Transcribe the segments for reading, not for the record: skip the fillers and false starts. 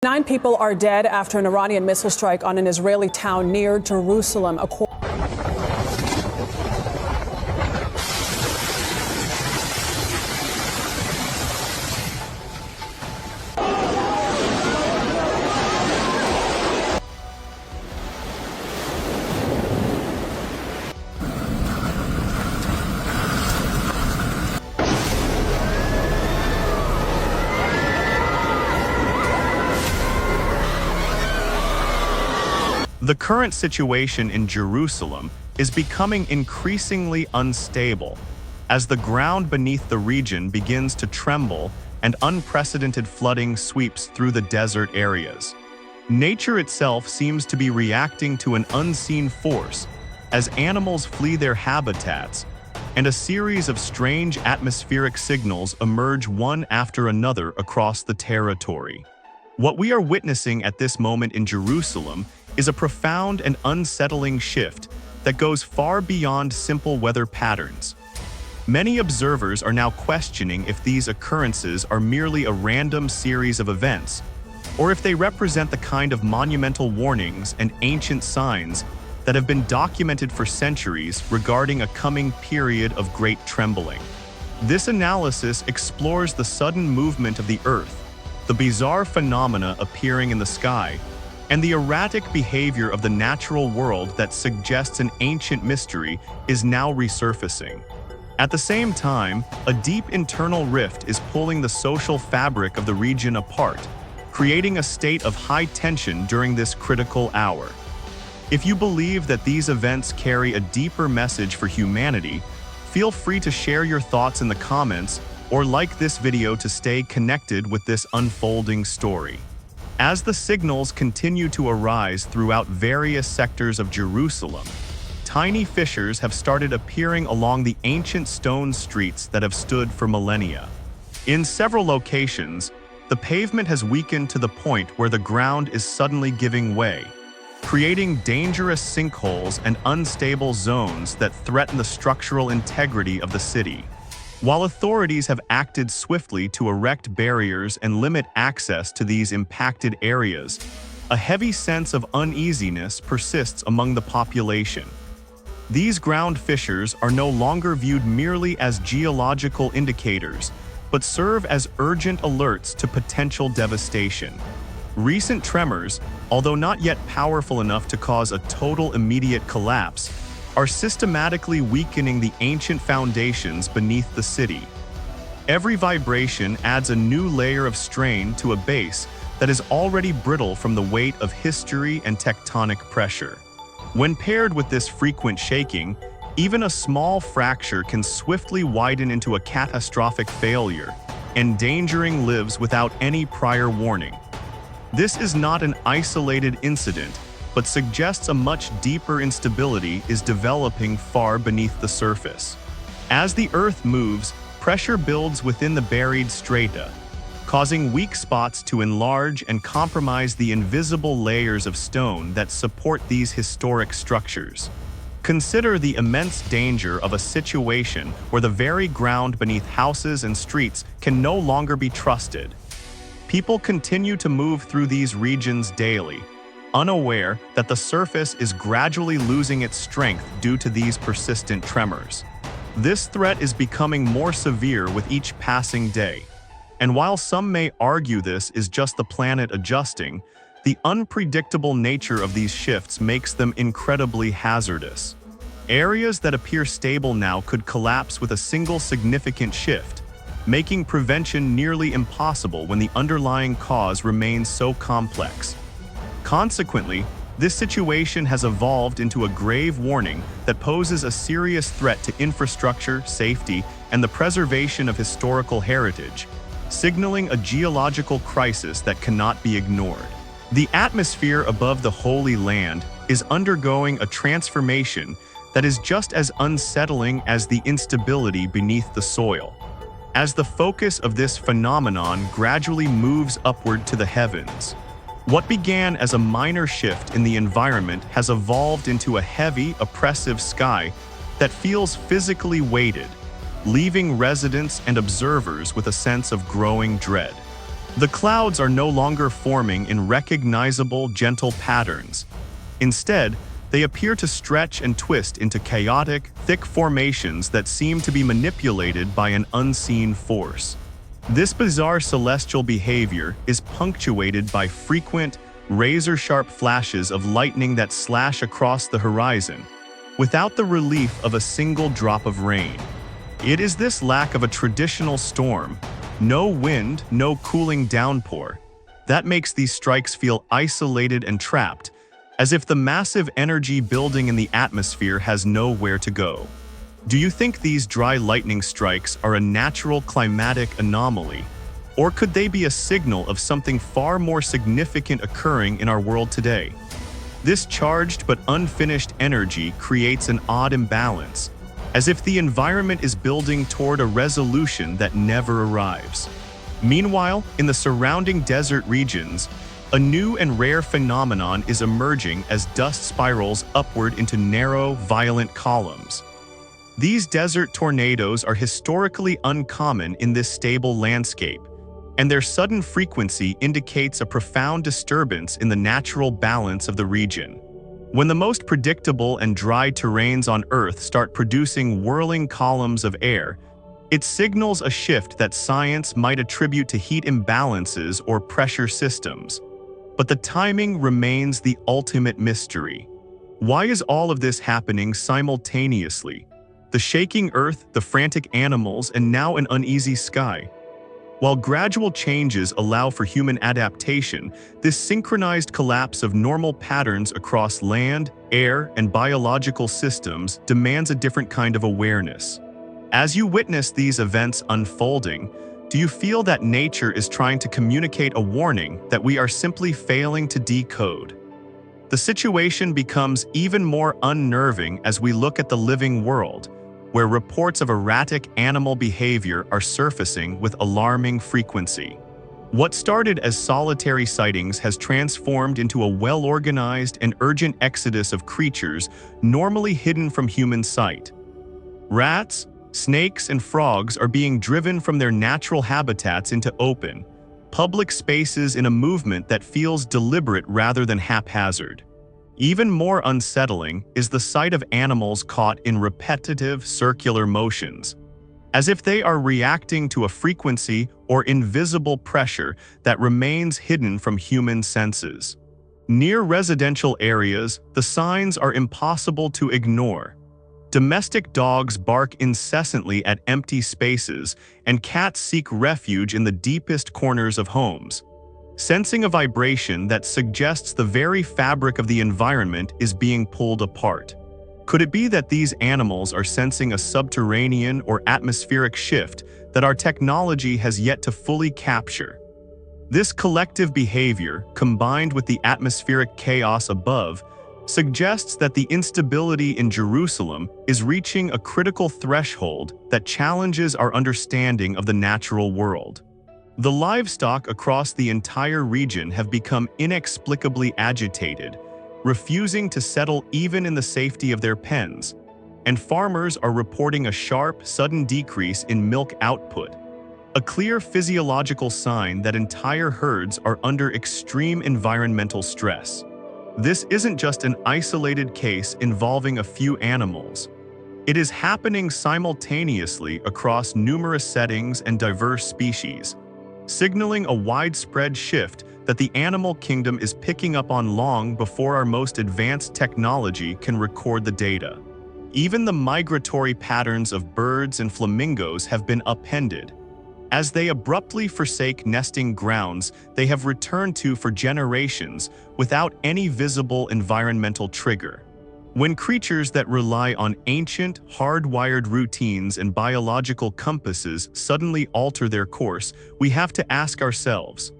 9 people are dead after an Iranian missile strike on an Israeli town near Jerusalem. The current situation in Jerusalem is becoming increasingly unstable as the ground beneath the region begins to tremble and unprecedented flooding sweeps through the desert areas. Nature itself seems to be reacting to an unseen force as animals flee their habitats, and a series of strange atmospheric signals emerge one after another across the territory. What we are witnessing at this moment in Jerusalem is a profound and unsettling shift that goes far beyond simple weather patterns. Many observers are now questioning if these occurrences are merely a random series of events, or if they represent the kind of monumental warnings and ancient signs that have been documented for centuries regarding a coming period of great trembling. This analysis explores the sudden movement of the Earth, the bizarre phenomena appearing in the sky, and the erratic behavior of the natural world that suggests an ancient mystery is now resurfacing. At the same time, a deep internal rift is pulling the social fabric of the region apart, creating a state of high tension during this critical hour. If you believe that these events carry a deeper message for humanity, feel free to share your thoughts in the comments or like this video to stay connected with this unfolding story. As the signals continue to arise throughout various sectors of Jerusalem, tiny fissures have started appearing along the ancient stone streets that have stood for millennia. In several locations, the pavement has weakened to the point where the ground is suddenly giving way, creating dangerous sinkholes and unstable zones that threaten the structural integrity of the city. While authorities have acted swiftly to erect barriers and limit access to these impacted areas, a heavy sense of uneasiness persists among the population. These ground fissures are no longer viewed merely as geological indicators, but serve as urgent alerts to potential devastation. Recent tremors, although not yet powerful enough to cause a total immediate collapse, are systematically weakening the ancient foundations beneath the city. Every vibration adds a new layer of strain to a base that is already brittle from the weight of history and tectonic pressure. When paired with this frequent shaking, even a small fracture can swiftly widen into a catastrophic failure, endangering lives without any prior warning. This is not an isolated incident, but suggests a much deeper instability is developing far beneath the surface. As the Earth moves, pressure builds within the buried strata, causing weak spots to enlarge and compromise the invisible layers of stone that support these historic structures. Consider the immense danger of a situation where the very ground beneath houses and streets can no longer be trusted. People continue to move through these regions daily, unaware that the surface is gradually losing its strength due to these persistent tremors. This threat is becoming more severe with each passing day. And while some may argue this is just the planet adjusting, the unpredictable nature of these shifts makes them incredibly hazardous. Areas that appear stable now could collapse with a single significant shift, making prevention nearly impossible when the underlying cause remains so complex. Consequently, this situation has evolved into a grave warning that poses a serious threat to infrastructure, safety, and the preservation of historical heritage, signaling a geological crisis that cannot be ignored. The atmosphere above the Holy Land is undergoing a transformation that is just as unsettling as the instability beneath the soil. As the focus of this phenomenon gradually moves upward to the heavens, what began as a minor shift in the environment has evolved into a heavy, oppressive sky that feels physically weighted, leaving residents and observers with a sense of growing dread. The clouds are no longer forming in recognizable, gentle patterns. Instead, they appear to stretch and twist into chaotic, thick formations that seem to be manipulated by an unseen force. This bizarre celestial behavior is punctuated by frequent, razor-sharp flashes of lightning that slash across the horizon, without the relief of a single drop of rain. It is this lack of a traditional storm, no wind, no cooling downpour, that makes these strikes feel isolated and trapped, as if the massive energy building in the atmosphere has nowhere to go. Do you think these dry lightning strikes are a natural climatic anomaly, or could they be a signal of something far more significant occurring in our world today? This charged but unfinished energy creates an odd imbalance, as if the environment is building toward a resolution that never arrives. Meanwhile, in the surrounding desert regions, a new and rare phenomenon is emerging as dust spirals upward into narrow, violent columns. These desert tornadoes are historically uncommon in this stable landscape, and their sudden frequency indicates a profound disturbance in the natural balance of the region. When the most predictable and dry terrains on Earth start producing whirling columns of air, it signals a shift that science might attribute to heat imbalances or pressure systems. But the timing remains the ultimate mystery. Why is all of this happening simultaneously? The shaking Earth, the frantic animals, and now an uneasy sky. While gradual changes allow for human adaptation, this synchronized collapse of normal patterns across land, air, and biological systems demands a different kind of awareness. As you witness these events unfolding, do you feel that nature is trying to communicate a warning that we are simply failing to decode? The situation becomes even more unnerving as we look at the living world, where reports of erratic animal behavior are surfacing with alarming frequency. What started as solitary sightings has transformed into a well-organized and urgent exodus of creatures normally hidden from human sight. Rats, snakes, and frogs are being driven from their natural habitats into open, public spaces in a movement that feels deliberate rather than haphazard. Even more unsettling is the sight of animals caught in repetitive circular motions, as if they are reacting to a frequency or invisible pressure that remains hidden from human senses. Near residential areas, the signs are impossible to ignore. Domestic dogs bark incessantly at empty spaces, and cats seek refuge in the deepest corners of homes, sensing a vibration that suggests the very fabric of the environment is being pulled apart. Could it be that these animals are sensing a subterranean or atmospheric shift that our technology has yet to fully capture? This collective behavior, combined with the atmospheric chaos above, suggests that the instability in Jerusalem is reaching a critical threshold that challenges our understanding of the natural world. The livestock across the entire region have become inexplicably agitated, refusing to settle even in the safety of their pens, and farmers are reporting a sharp, sudden decrease in milk output, a clear physiological sign that entire herds are under extreme environmental stress. This isn't just an isolated case involving a few animals. It is happening simultaneously across numerous settings and diverse species, signaling a widespread shift that the animal kingdom is picking up on long before our most advanced technology can record the data. Even the migratory patterns of birds and flamingos have been upended. As they abruptly forsake nesting grounds they have returned to for generations without any visible environmental trigger. When creatures that rely on ancient, hardwired routines and biological compasses suddenly alter their course, we have to ask ourselves,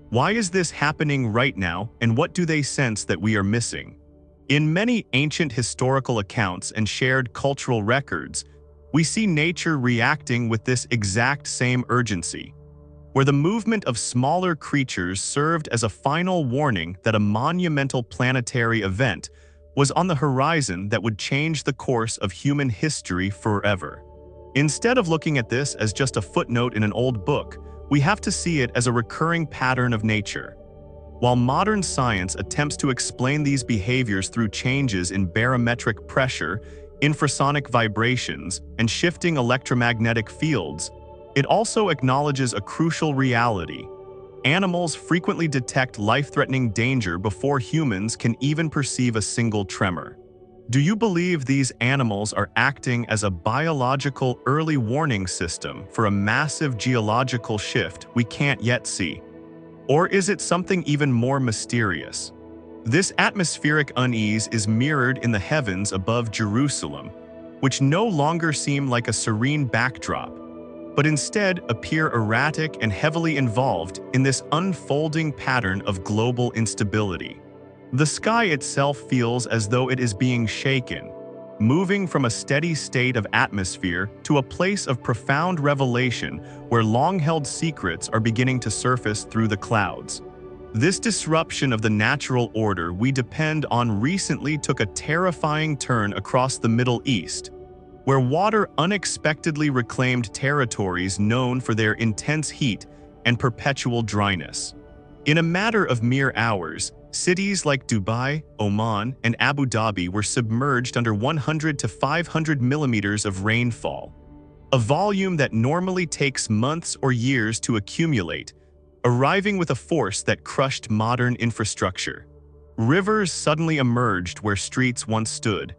why is this happening right now, and what do they sense that we are missing? In many ancient historical accounts and shared cultural records, we see nature reacting with this exact same urgency, where the movement of smaller creatures served as a final warning that a monumental planetary event was on the horizon that would change the course of human history forever. Instead of looking at this as just a footnote in an old book, We have to see it as a recurring pattern of nature. While modern science attempts to explain these behaviors through changes in barometric pressure, infrasonic vibrations, and shifting electromagnetic fields, it also acknowledges a crucial reality. Animals frequently detect life-threatening danger before humans can even perceive a single tremor. Do you believe these animals are acting as a biological early warning system for a massive geological shift we can't yet see? Or is it something even more mysterious? This atmospheric unease is mirrored in the heavens above Jerusalem, which no longer seem like a serene backdrop, but instead appear erratic and heavily involved in this unfolding pattern of global instability. The sky itself feels as though it is being shaken, moving from a steady state of atmosphere to a place of profound revelation where long-held secrets are beginning to surface through the clouds. This disruption of the natural order we depend on recently took a terrifying turn across the Middle East, where water unexpectedly reclaimed territories known for their intense heat and perpetual dryness. In a matter of mere hours, cities like Dubai, Oman, and Abu Dhabi were submerged under 100 to 500 millimeters of rainfall, a volume that normally takes months or years to accumulate, arriving with a force that crushed modern infrastructure. Rivers suddenly emerged where streets once stood,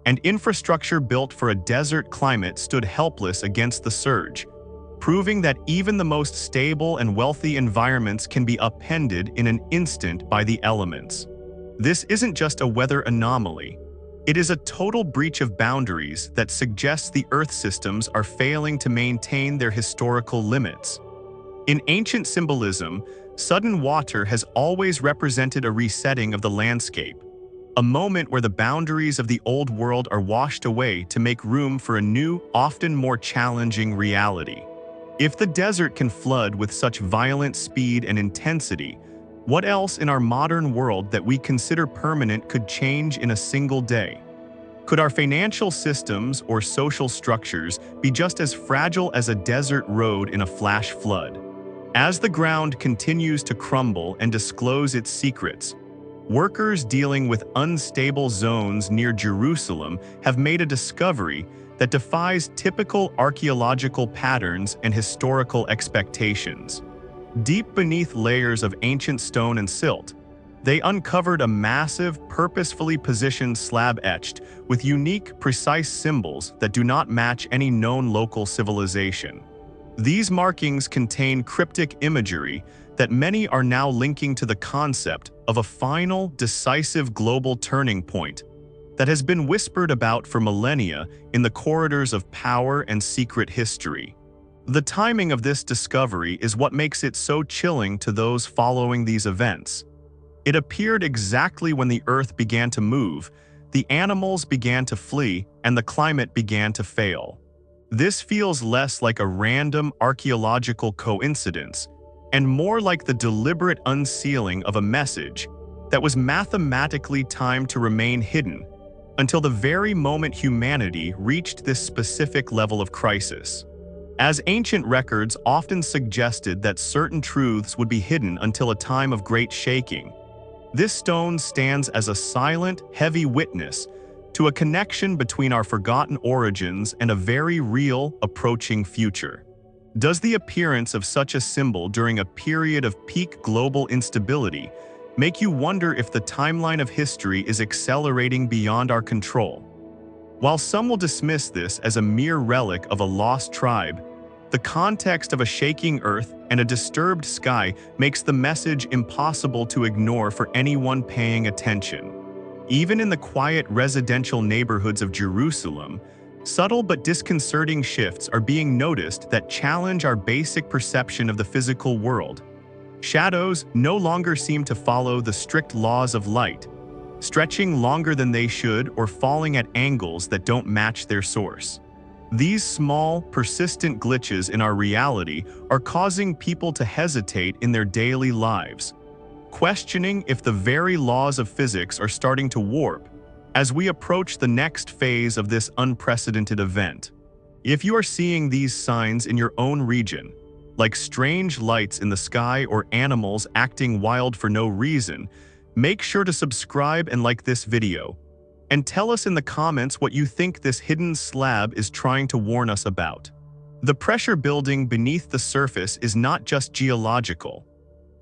and infrastructure built for a desert climate stood helpless against the surge, proving that even the most stable and wealthy environments can be upended in an instant by the elements. This isn't just a weather anomaly. It is a total breach of boundaries that suggests the Earth systems are failing to maintain their historical limits. In ancient symbolism, sudden water has always represented a resetting of the landscape, a moment where the boundaries of the old world are washed away to make room for a new, often more challenging reality. If the desert can flood with such violent speed and intensity, what else in our modern world that we consider permanent could change in a single day? Could our financial systems or social structures be just as fragile as a desert road in a flash flood? As the ground continues to crumble and disclose its secrets, workers dealing with unstable zones near Jerusalem have made a discovery that defies typical archaeological patterns and historical expectations. Deep beneath layers of ancient stone and silt, they uncovered a massive, purposefully positioned slab etched with unique, precise symbols that do not match any known local civilization. These markings contain cryptic imagery that many are now linking to the concept of a final, decisive global turning point that has been whispered about for millennia in the corridors of power and secret history. The timing of this discovery is what makes it so chilling to those following these events. It appeared exactly when the Earth began to move, the animals began to flee, and the climate began to fail. This feels less like a random archaeological coincidence and more like the deliberate unsealing of a message that was mathematically timed to remain hidden until the very moment humanity reached this specific level of crisis. As ancient records often suggested that certain truths would be hidden until a time of great shaking, this stone stands as a silent, heavy witness to a connection between our forgotten origins and a very real, approaching future. Does the appearance of such a symbol during a period of peak global instability make you wonder if the timeline of history is accelerating beyond our control? While some will dismiss this as a mere relic of a lost tribe, the context of a shaking earth and a disturbed sky makes the message impossible to ignore for anyone paying attention. Even in the quiet residential neighborhoods of Jerusalem, subtle but disconcerting shifts are being noticed that challenge our basic perception of the physical world. Shadows no longer seem to follow the strict laws of light, stretching longer than they should or falling at angles that don't match their source. These small, persistent glitches in our reality are causing people to hesitate in their daily lives, questioning if the very laws of physics are starting to warp as we approach the next phase of this unprecedented event. If you are seeing these signs in your own region, like strange lights in the sky or animals acting wild for no reason, make sure to subscribe and like this video. And tell us in the comments what you think this hidden slab is trying to warn us about. The pressure building beneath the surface is not just geological.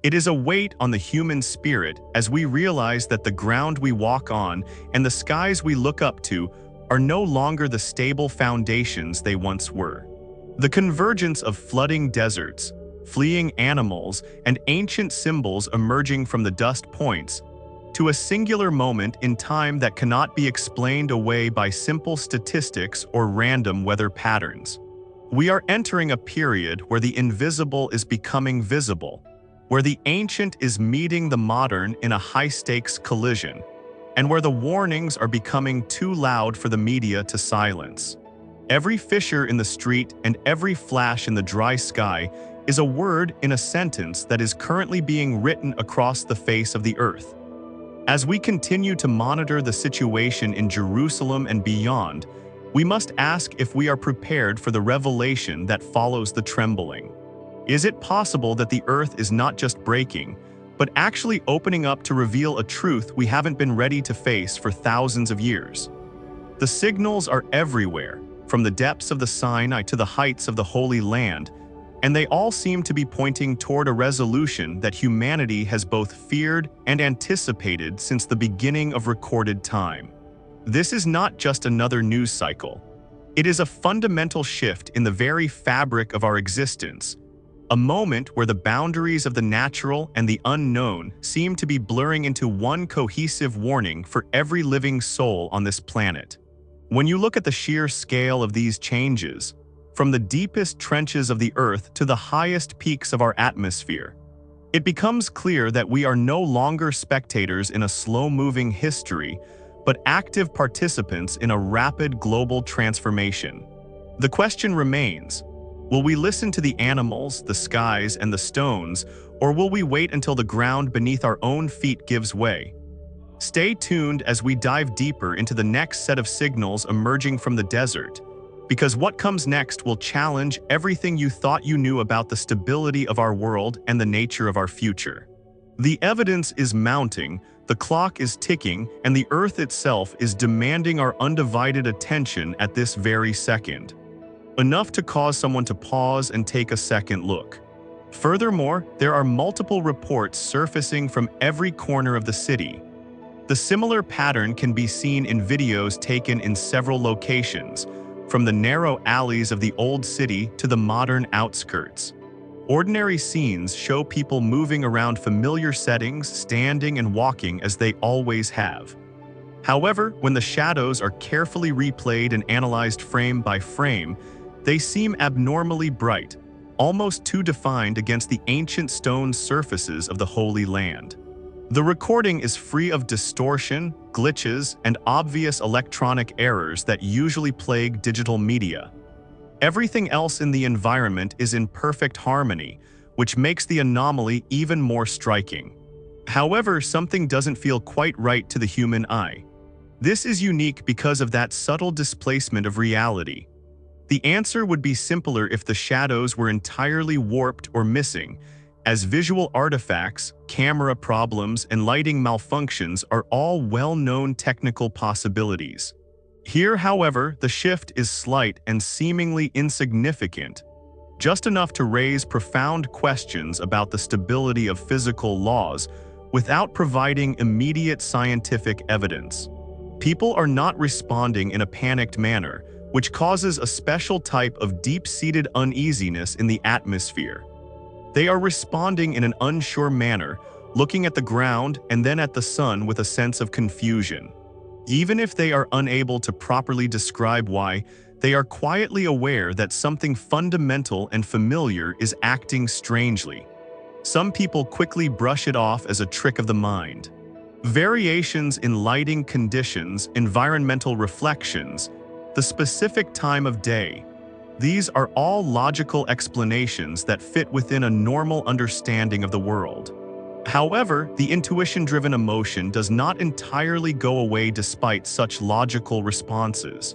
It is a weight on the human spirit as we realize that the ground we walk on and the skies we look up to are no longer the stable foundations they once were. The convergence of flooding deserts, fleeing animals, and ancient symbols emerging from the dust points to a singular moment in time that cannot be explained away by simple statistics or random weather patterns. We are entering a period where the invisible is becoming visible, where the ancient is meeting the modern in a high-stakes collision, and where the warnings are becoming too loud for the media to silence. Every fissure in the street and every flash in the dry sky is a word in a sentence that is currently being written across the face of the earth. As we continue to monitor the situation in Jerusalem and beyond, we must ask if we are prepared for the revelation that follows the trembling. Is it possible that the earth is not just breaking, but actually opening up to reveal a truth we haven't been ready to face for thousands of years? The signals are everywhere, from the depths of the Sinai to the heights of the Holy Land, and they all seem to be pointing toward a resolution that humanity has both feared and anticipated since the beginning of recorded time. This is not just another news cycle. It is a fundamental shift in the very fabric of our existence, a moment where the boundaries of the natural and the unknown seem to be blurring into one cohesive warning for every living soul on this planet. When you look at the sheer scale of these changes, from the deepest trenches of the earth to the highest peaks of our atmosphere, it becomes clear that we are no longer spectators in a slow-moving history, but active participants in a rapid global transformation. The question remains, will we listen to the animals, the skies, and the stones, or will we wait until the ground beneath our own feet gives way? Stay tuned as we dive deeper into the next set of signals emerging from the desert, because what comes next will challenge everything you thought you knew about the stability of our world and the nature of our future. The evidence is mounting, the clock is ticking, and the earth itself is demanding our undivided attention at this very second. Enough to cause someone to pause and take a second look. Furthermore, there are multiple reports surfacing from every corner of the city. The similar pattern can be seen in videos taken in several locations, from the narrow alleys of the old city to the modern outskirts. Ordinary scenes show people moving around familiar settings, standing and walking as they always have. However, when the shadows are carefully replayed and analyzed frame by frame, they seem abnormally bright, almost too defined against the ancient stone surfaces of the Holy Land. The recording is free of distortion, glitches, and obvious electronic errors that usually plague digital media. Everything else in the environment is in perfect harmony, which makes the anomaly even more striking. However, something doesn't feel quite right to the human eye. This is unique because of that subtle displacement of reality. The answer would be simpler if the shadows were entirely warped or missing, as visual artifacts, camera problems, and lighting malfunctions are all well-known technical possibilities. Here, however, the shift is slight and seemingly insignificant, just enough to raise profound questions about the stability of physical laws without providing immediate scientific evidence. People are not responding in a panicked manner, which causes a special type of deep-seated uneasiness in the atmosphere. They are responding in an unsure manner, looking at the ground and then at the sun with a sense of confusion. Even if they are unable to properly describe why, they are quietly aware that something fundamental and familiar is acting strangely. Some people quickly brush it off as a trick of the mind. Variations in lighting conditions, environmental reflections, the specific time of day, these are all logical explanations that fit within a normal understanding of the world. However, the intuition-driven emotion does not entirely go away despite such logical responses.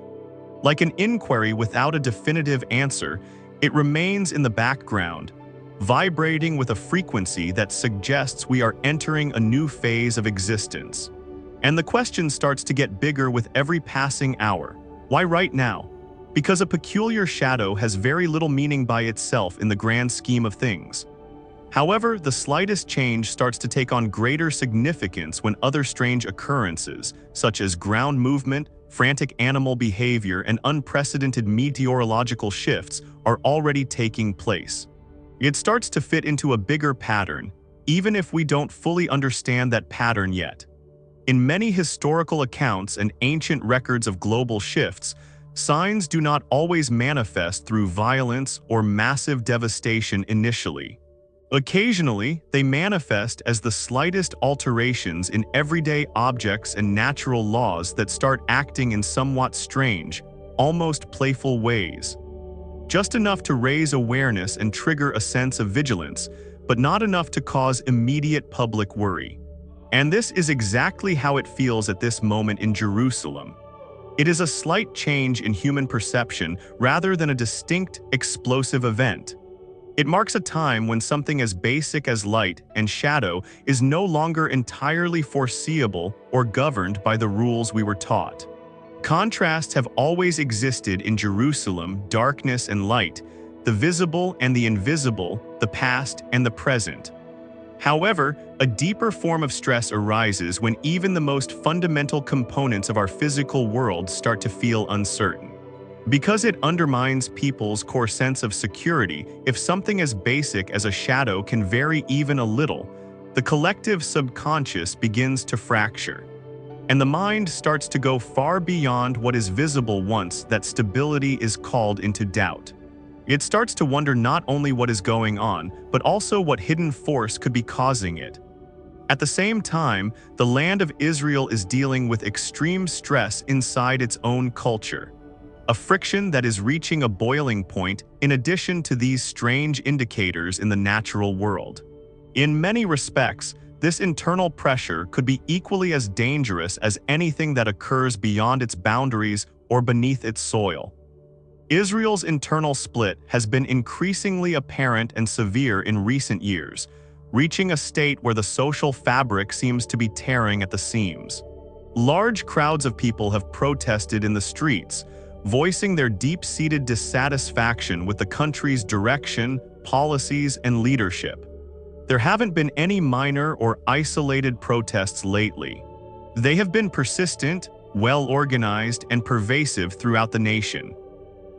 Like an inquiry without a definitive answer, it remains in the background, vibrating with a frequency that suggests we are entering a new phase of existence. And the question starts to get bigger with every passing hour. Why right now? Because a peculiar shadow has very little meaning by itself in the grand scheme of things. However, the slightest change starts to take on greater significance when other strange occurrences, such as ground movement, frantic animal behavior, and unprecedented meteorological shifts, are already taking place. It starts to fit into a bigger pattern, even if we don't fully understand that pattern yet. In many historical accounts and ancient records of global shifts, signs do not always manifest through violence or massive devastation initially. Occasionally, they manifest as the slightest alterations in everyday objects and natural laws that start acting in somewhat strange, almost playful ways. Just enough to raise awareness and trigger a sense of vigilance, but not enough to cause immediate public worry. And this is exactly how it feels at this moment in Jerusalem. It is a slight change in human perception rather than a distinct, explosive event. It marks a time when something as basic as light and shadow is no longer entirely foreseeable or governed by the rules we were taught. Contrasts have always existed in Jerusalem: darkness and light, the visible and the invisible, the past and the present. However, a deeper form of stress arises when even the most fundamental components of our physical world start to feel uncertain. Because it undermines people's core sense of security, if something as basic as a shadow can vary even a little, the collective subconscious begins to fracture. And the mind starts to go far beyond what is visible once that stability is called into doubt. It starts to wonder not only what is going on, but also what hidden force could be causing it. At the same time, the land of Israel is dealing with extreme stress inside its own culture. A friction that is reaching a boiling point in addition to these strange indicators in the natural world. In many respects, this internal pressure could be equally as dangerous as anything that occurs beyond its boundaries or beneath its soil. Israel's internal split has been increasingly apparent and severe in recent years, reaching a state where the social fabric seems to be tearing at the seams. Large crowds of people have protested in the streets, voicing their deep-seated dissatisfaction with the country's direction, policies, and leadership. There haven't been any minor or isolated protests lately. They have been persistent, well-organized, and pervasive throughout the nation.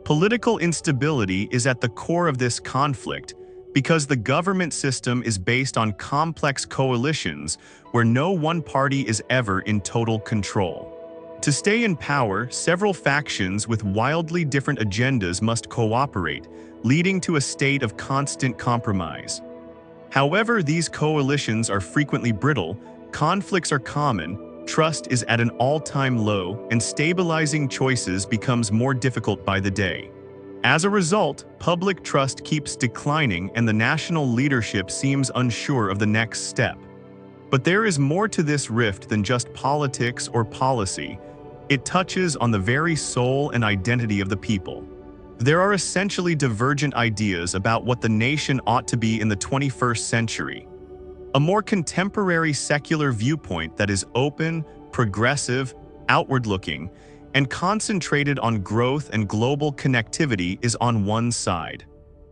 Political instability is at the core of this conflict because the government system is based on complex coalitions where no one party is ever in total control. To stay in power, several factions with wildly different agendas must cooperate, leading to a state of constant compromise. However, these coalitions are frequently brittle, conflicts are common, trust is at an all-time low, and stabilizing choices becomes more difficult by the day. As a result, public trust keeps declining and the national leadership seems unsure of the next step. But there is more to this rift than just politics or policy. It touches on the very soul and identity of the people. There are essentially divergent ideas about what the nation ought to be in the 21st century. A more contemporary secular viewpoint that is open, progressive, outward-looking, and concentrated on growth and global connectivity is on one side.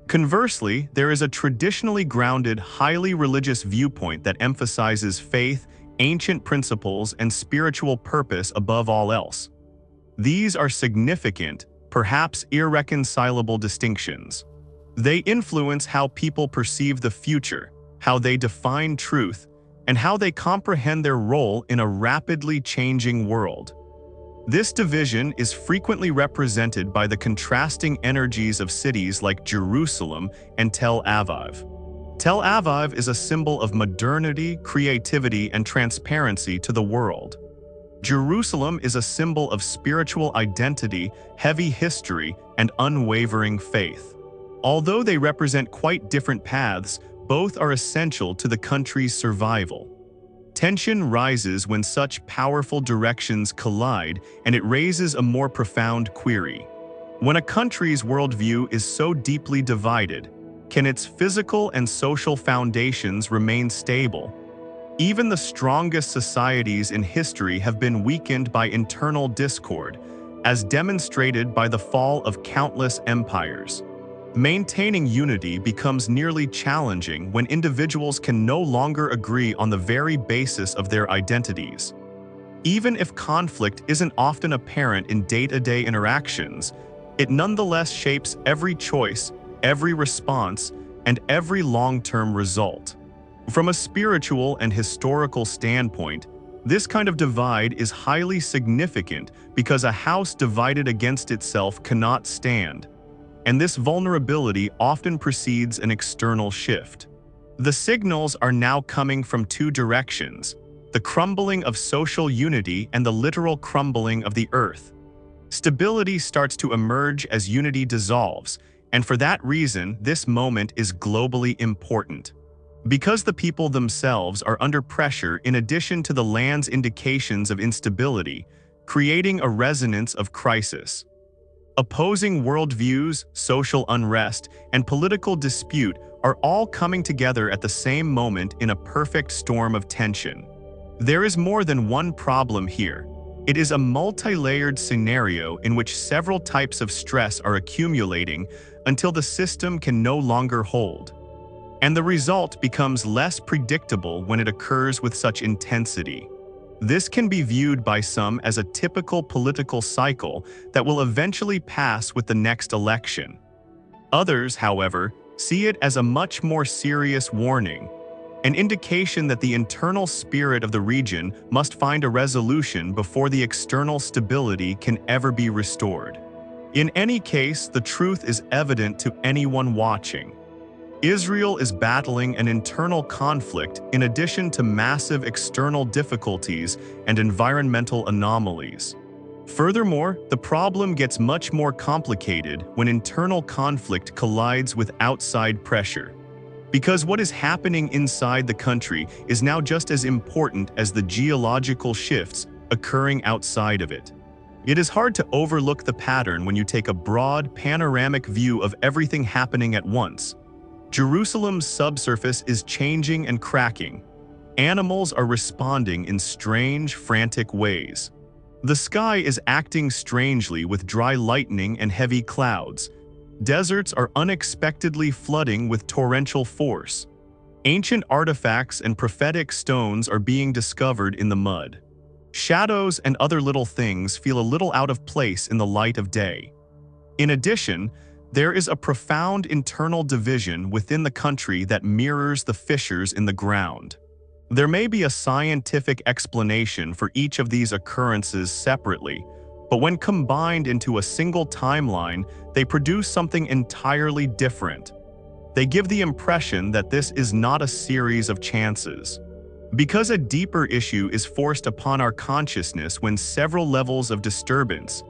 Conversely, there is a traditionally grounded, highly religious viewpoint that emphasizes faith, ancient principles, and spiritual purpose above all else. These are significant, perhaps irreconcilable distinctions. They influence how people perceive the future, how they define truth, and how they comprehend their role in a rapidly changing world. This division is frequently represented by the contrasting energies of cities like Jerusalem and Tel Aviv. Tel Aviv is a symbol of modernity, creativity, and transparency to the world. Jerusalem is a symbol of spiritual identity, heavy history, and unwavering faith. Although they represent quite different paths, both are essential to the country's survival. Tension rises when such powerful directions collide, and it raises a more profound query. When a country's worldview is so deeply divided, can its physical and social foundations remain stable? Even the strongest societies in history have been weakened by internal discord, as demonstrated by the fall of countless empires. Maintaining unity becomes nearly challenging when individuals can no longer agree on the very basis of their identities. Even if conflict isn't often apparent in day-to-day interactions, it nonetheless shapes every choice, every response, and every long-term result. From a spiritual and historical standpoint, this kind of divide is highly significant because a house divided against itself cannot stand, and this vulnerability often precedes an external shift. The signals are now coming from two directions: the crumbling of social unity and the literal crumbling of the earth. Stability starts to emerge as unity dissolves, and for that reason, this moment is globally important. Because the people themselves are under pressure in addition to the land's indications of instability, creating a resonance of crisis. Opposing worldviews, social unrest, and political dispute are all coming together at the same moment in a perfect storm of tension. There is more than one problem here. It is a multi-layered scenario in which several types of stress are accumulating until the system can no longer hold. And the result becomes less predictable when it occurs with such intensity. This can be viewed by some as a typical political cycle that will eventually pass with the next election. Others, however, see it as a much more serious warning, an indication that the internal spirit of the region must find a resolution before the external stability can ever be restored. In any case, the truth is evident to anyone watching. Israel is battling an internal conflict in addition to massive external difficulties and environmental anomalies. Furthermore, the problem gets much more complicated when internal conflict collides with outside pressure. Because what is happening inside the country is now just as important as the geological shifts occurring outside of it. It is hard to overlook the pattern when you take a broad, panoramic view of everything happening at once. Jerusalem's subsurface is changing and cracking. Animals are responding in strange, frantic ways. The sky is acting strangely with dry lightning and heavy clouds. Deserts are unexpectedly flooding with torrential force. Ancient artifacts and prophetic stones are being discovered in the mud. Shadows and other little things feel a little out of place in the light of day. In addition, there is a profound internal division within the country that mirrors the fissures in the ground. There may be a scientific explanation for each of these occurrences separately, but when combined into a single timeline, they produce something entirely different. They give the impression that this is not a series of chances. Because a deeper issue is forced upon our consciousness when several levels of disturbance,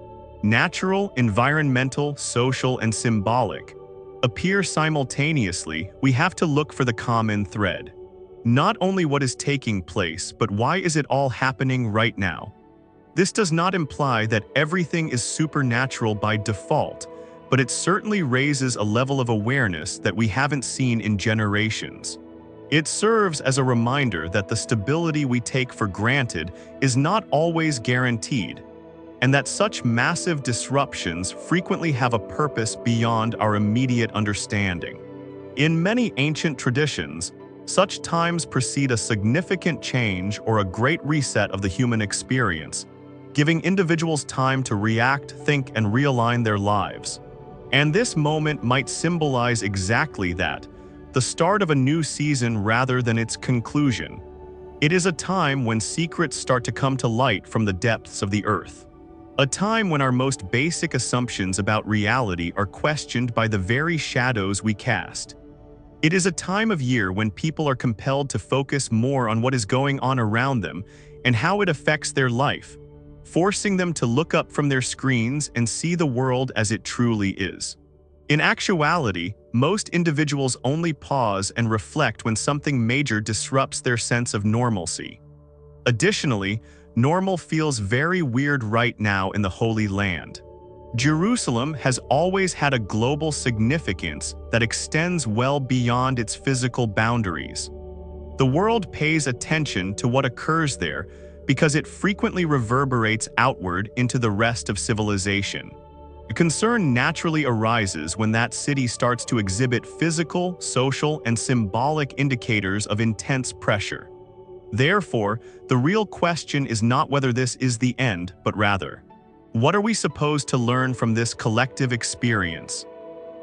natural, environmental, social, and symbolic, appear simultaneously, we have to look for the common thread. Not only what is taking place, but why is it all happening right now? This does not imply that everything is supernatural by default, but it certainly raises a level of awareness that we haven't seen in generations. It serves as a reminder that the stability we take for granted is not always guaranteed, and that such massive disruptions frequently have a purpose beyond our immediate understanding. In many ancient traditions, such times precede a significant change or a great reset of the human experience, giving individuals time to react, think, and realign their lives. And this moment might symbolize exactly that, the start of a new season rather than its conclusion. It is a time when secrets start to come to light from the depths of the earth. A time when our most basic assumptions about reality are questioned by the very shadows we cast. It is a time of year when people are compelled to focus more on what is going on around them and how it affects their life, forcing them to look up from their screens and see the world as it truly is. In actuality, most individuals only pause and reflect when something major disrupts their sense of normalcy. Additionally, normal feels very weird right now in the Holy Land. Jerusalem has always had a global significance that extends well beyond its physical boundaries. The world pays attention to what occurs there because it frequently reverberates outward into the rest of civilization. A concern naturally arises when that city starts to exhibit physical, social, and symbolic indicators of intense pressure. Therefore, the real question is not whether this is the end, but rather, what are we supposed to learn from this collective experience?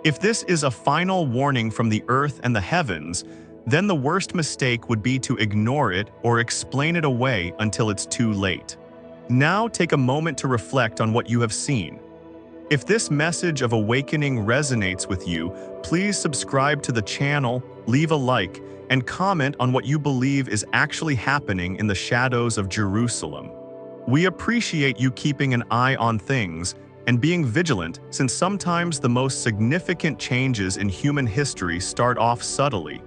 If this is a final warning from the earth and the heavens, then the worst mistake would be to ignore it or explain it away until it's too late. Now take a moment to reflect on what you have seen. If this message of awakening resonates with you, please subscribe to the channel, leave a like, and comment on what you believe is actually happening in the shadows of Jerusalem. We appreciate you keeping an eye on things and being vigilant, since sometimes the most significant changes in human history start off subtly,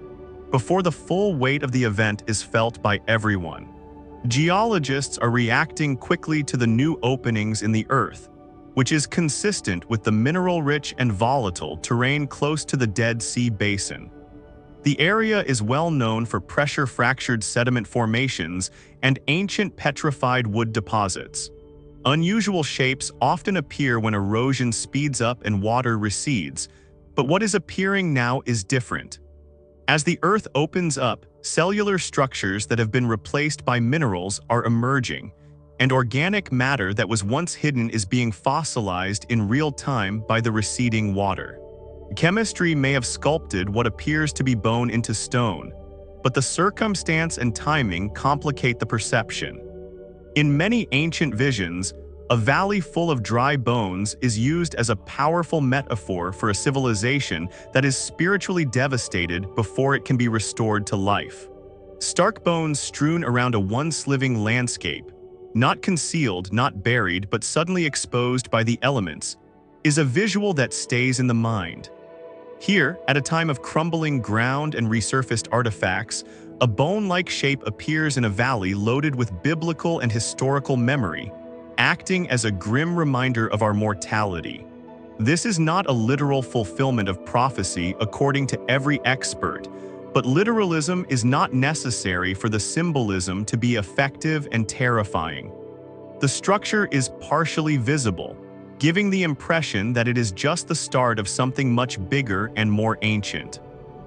before the full weight of the event is felt by everyone. Geologists are reacting quickly to the new openings in the earth, which is consistent with the mineral-rich and volatile terrain close to the Dead Sea Basin. The area is well known for pressure-fractured sediment formations and ancient petrified wood deposits. Unusual shapes often appear when erosion speeds up and water recedes, but what is appearing now is different. As the earth opens up, cellular structures that have been replaced by minerals are emerging, and organic matter that was once hidden is being fossilized in real time by the receding water. Chemistry may have sculpted what appears to be bone into stone, but the circumstance and timing complicate the perception. In many ancient visions, a valley full of dry bones is used as a powerful metaphor for a civilization that is spiritually devastated before it can be restored to life. Stark bones strewn around a once living landscape, not concealed, not buried, but suddenly exposed by the elements, is a visual that stays in the mind. Here, at a time of crumbling ground and resurfaced artifacts, a bone-like shape appears in a valley loaded with biblical and historical memory, acting as a grim reminder of our mortality. This is not a literal fulfillment of prophecy according to every expert, but literalism is not necessary for the symbolism to be effective and terrifying. The structure is partially visible, giving the impression that it is just the start of something much bigger and more ancient.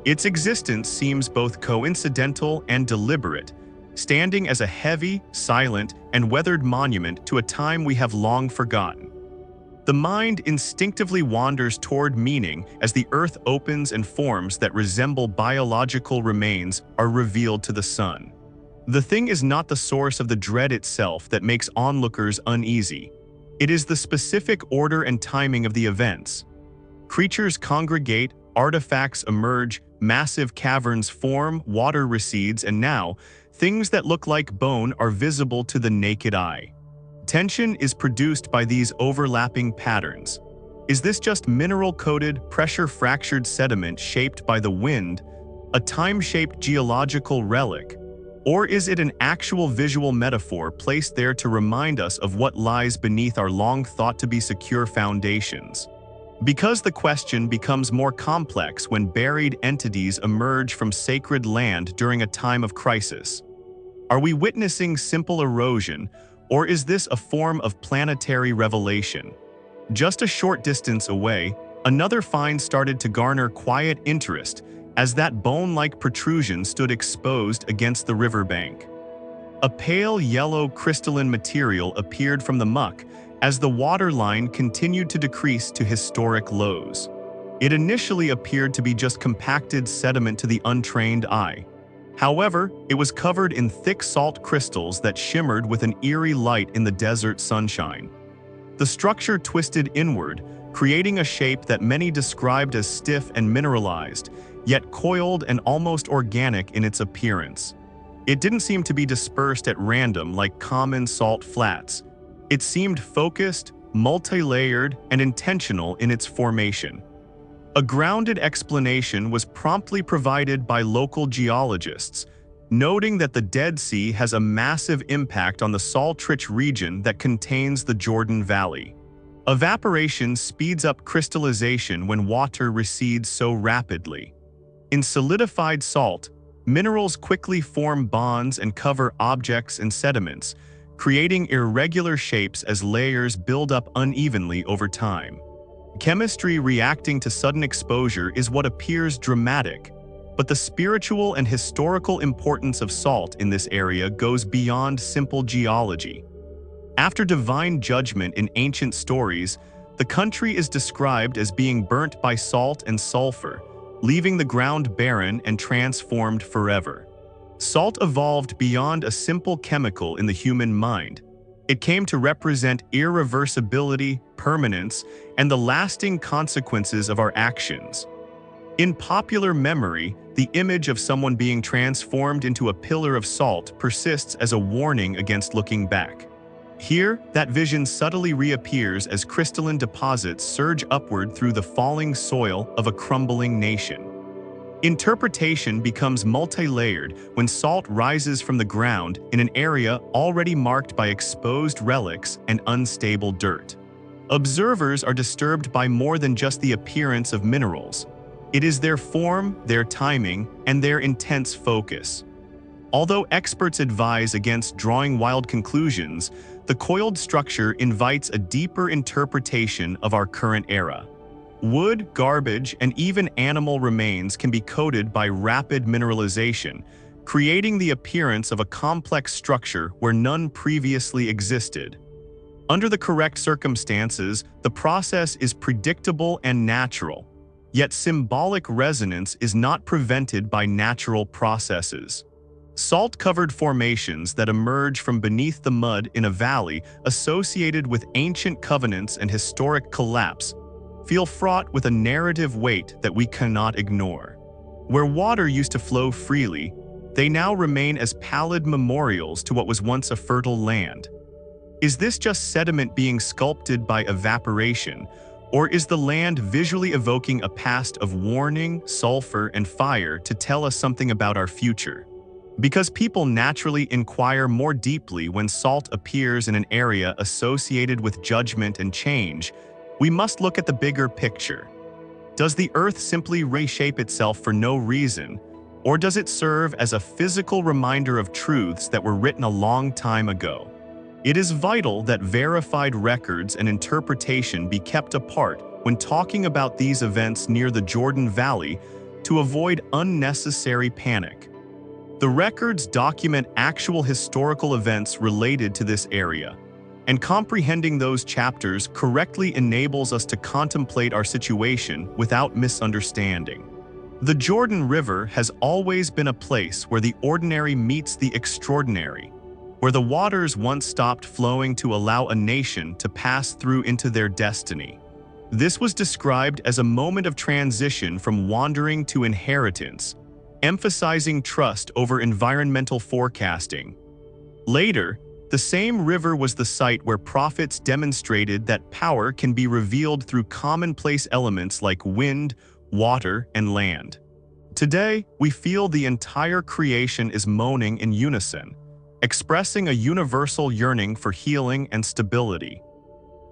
Its existence seems both coincidental and deliberate, standing as a heavy, silent, and weathered monument to a time we have long forgotten. The mind instinctively wanders toward meaning as the earth opens and forms that resemble biological remains are revealed to the sun. The thing is not the source of the dread itself that makes onlookers uneasy. It is the specific order and timing of the events. Creatures congregate, artifacts emerge, massive caverns form, water recedes, and now, things that look like bone are visible to the naked eye. Tension is produced by these overlapping patterns. Is this just mineral-coated, pressure-fractured sediment shaped by the wind, a time-shaped geological relic? Or is it an actual visual metaphor placed there to remind us of what lies beneath our long-thought-to-be secure foundations? Because the question becomes more complex when buried entities emerge from sacred land during a time of crisis. Are we witnessing simple erosion, or is this a form of planetary revelation? Just a short distance away, another find started to garner quiet interest as that bone-like protrusion stood exposed against the riverbank. A pale yellow crystalline material appeared from the muck as the water line continued to decrease to historic lows. It initially appeared to be just compacted sediment to the untrained eye. However, it was covered in thick salt crystals that shimmered with an eerie light in the desert sunshine. The structure twisted inward, creating a shape that many described as stiff and mineralized, yet coiled and almost organic in its appearance. It didn't seem to be dispersed at random like common salt flats. It seemed focused, multi-layered, and intentional in its formation. A grounded explanation was promptly provided by local geologists, noting that the Dead Sea has a massive impact on the salt-rich region that contains the Jordan Valley. Evaporation speeds up crystallization when water recedes so rapidly. In solidified salt, minerals quickly form bonds and cover objects and sediments, creating irregular shapes as layers build up unevenly over time. Chemistry reacting to sudden exposure is what appears dramatic, but the spiritual and historical importance of salt in this area goes beyond simple geology. After divine judgment in ancient stories, the country is described as being burnt by salt and sulfur, leaving the ground barren and transformed forever. Salt evolved beyond a simple chemical in the human mind. It came to represent irreversibility, permanence, and the lasting consequences of our actions. In popular memory, the image of someone being transformed into a pillar of salt persists as a warning against looking back. Here, that vision subtly reappears as crystalline deposits surge upward through the falling soil of a crumbling nation. Interpretation becomes multi-layered when salt rises from the ground in an area already marked by exposed relics and unstable dirt. Observers are disturbed by more than just the appearance of minerals. It is their form, their timing, and their intense focus. Although experts advise against drawing wild conclusions, the coiled structure invites a deeper interpretation of our current era. Wood, garbage, and even animal remains can be coated by rapid mineralization, creating the appearance of a complex structure where none previously existed. Under the correct circumstances, the process is predictable and natural, yet symbolic resonance is not prevented by natural processes. Salt-covered formations that emerge from beneath the mud in a valley associated with ancient covenants and historic collapse feel fraught with a narrative weight that we cannot ignore. Where water used to flow freely, they now remain as pallid memorials to what was once a fertile land. Is this just sediment being sculpted by evaporation, or is the land visually evoking a past of warning, sulfur, and fire to tell us something about our future? Because people naturally inquire more deeply when salt appears in an area associated with judgment and change, we must look at the bigger picture. Does the earth simply reshape itself for no reason, or does it serve as a physical reminder of truths that were written a long time ago? It is vital that verified records and interpretation be kept apart when talking about these events near the Jordan Valley to avoid unnecessary panic. The records document actual historical events related to this area, and comprehending those chapters correctly enables us to contemplate our situation without misunderstanding. The Jordan River has always been a place where the ordinary meets the extraordinary, where the waters once stopped flowing to allow a nation to pass through into their destiny. This was described as a moment of transition from wandering to inheritance, emphasizing trust over environmental forecasting. Later, the same river was the site where prophets demonstrated that power can be revealed through commonplace elements like wind, water, and land. Today, we feel the entire creation is moaning in unison, expressing a universal yearning for healing and stability.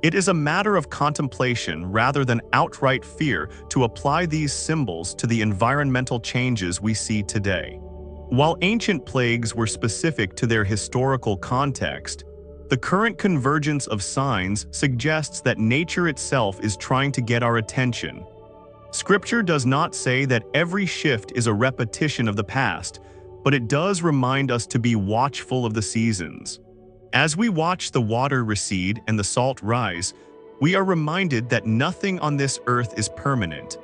It is a matter of contemplation rather than outright fear to apply these symbols to the environmental changes we see today. While ancient plagues were specific to their historical context, the current convergence of signs suggests that nature itself is trying to get our attention. Scripture does not say that every shift is a repetition of the past, but it does remind us to be watchful of the seasons. As we watch the water recede and the salt rise, we are reminded that nothing on this earth is permanent,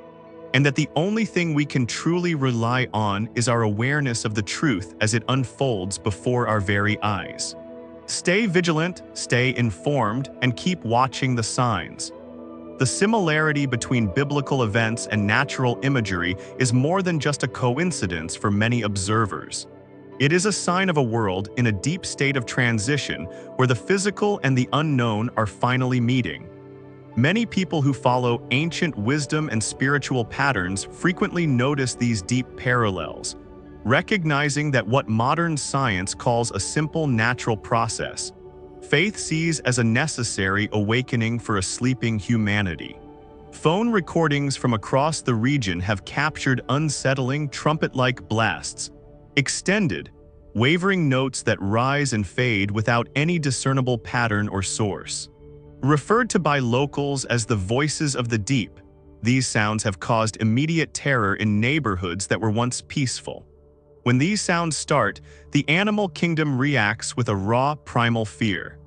and that the only thing we can truly rely on is our awareness of the truth as it unfolds before our very eyes. Stay vigilant, stay informed, and keep watching the signs. The similarity between biblical events and natural imagery is more than just a coincidence for many observers. It is a sign of a world in a deep state of transition where the physical and the unknown are finally meeting. Many people who follow ancient wisdom and spiritual patterns frequently notice these deep parallels, recognizing that what modern science calls a simple natural process, faith sees as a necessary awakening for a sleeping humanity. Phone recordings from across the region have captured unsettling trumpet-like blasts, extended, wavering notes that rise and fade without any discernible pattern or source. Referred to by locals as the voices of the deep, these sounds have caused immediate terror in neighborhoods that were once peaceful. When these sounds start, the animal kingdom reacts with a raw, primal fear.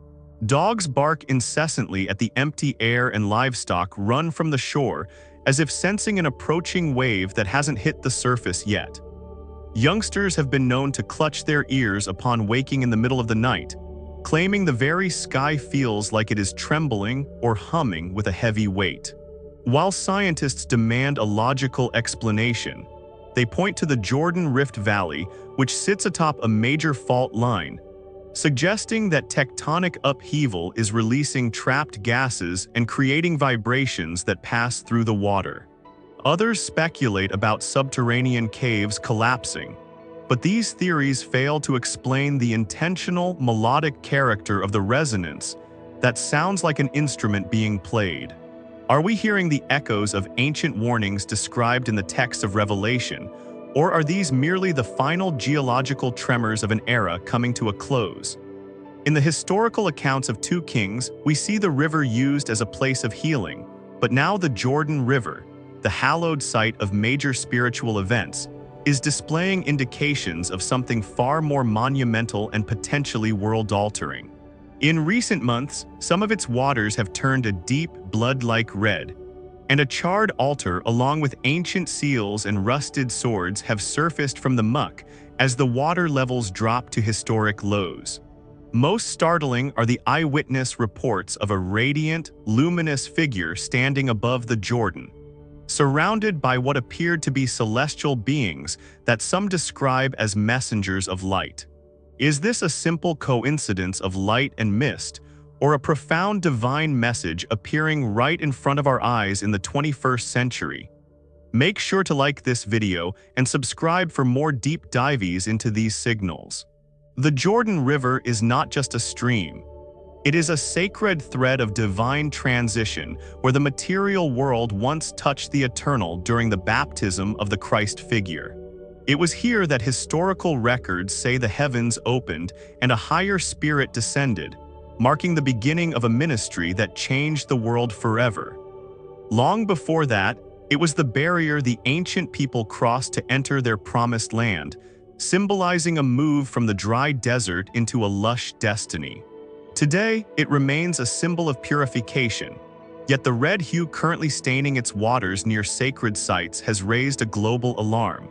Dogs bark incessantly at the empty air and livestock run from the shore as if sensing an approaching wave that hasn't hit the surface yet. Youngsters have been known to clutch their ears upon waking in the middle of the night, claiming the very sky feels like it is trembling or humming with a heavy weight. While scientists demand a logical explanation, they point to the Jordan Rift Valley, which sits atop a major fault line, suggesting that tectonic upheaval is releasing trapped gases and creating vibrations that pass through the water. Others speculate about subterranean caves collapsing, but these theories fail to explain the intentional, melodic character of the resonance that sounds like an instrument being played. Are we hearing the echoes of ancient warnings described in the texts of Revelation, or are these merely the final geological tremors of an era coming to a close? In the historical accounts of 2 Kings, we see the river used as a place of healing, but now the Jordan River, the hallowed site of major spiritual events, is displaying indications of something far more monumental and potentially world-altering. In recent months, some of its waters have turned a deep, blood-like red, and a charred altar along with ancient seals and rusted swords have surfaced from the muck as the water levels drop to historic lows. Most startling are the eyewitness reports of a radiant, luminous figure standing above the Jordan, surrounded by what appeared to be celestial beings that some describe as messengers of light. Is this a simple coincidence of light and mist, or a profound divine message appearing right in front of our eyes in the 21st century? Make sure to like this video and subscribe for more deep dives into these signals. The Jordan River is not just a stream. It is a sacred thread of divine transition where the material world once touched the eternal during the baptism of the Christ figure. It was here that historical records say the heavens opened and a higher spirit descended, marking the beginning of a ministry that changed the world forever. Long before that, it was the barrier the ancient people crossed to enter their promised land, symbolizing a move from the dry desert into a lush destiny. Today, it remains a symbol of purification, yet the red hue currently staining its waters near sacred sites has raised a global alarm.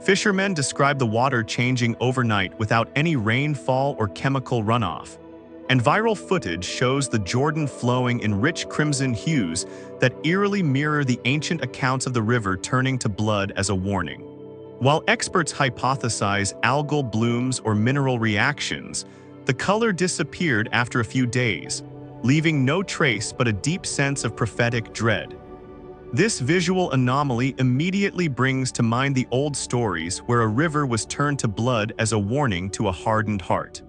Fishermen describe the water changing overnight without any rainfall or chemical runoff, and viral footage shows the Jordan flowing in rich crimson hues that eerily mirror the ancient accounts of the river turning to blood as a warning. While experts hypothesize algal blooms or mineral reactions, the color disappeared after a few days, leaving no trace but a deep sense of prophetic dread. This visual anomaly immediately brings to mind the old stories where a river was turned to blood as a warning to a hardened heart.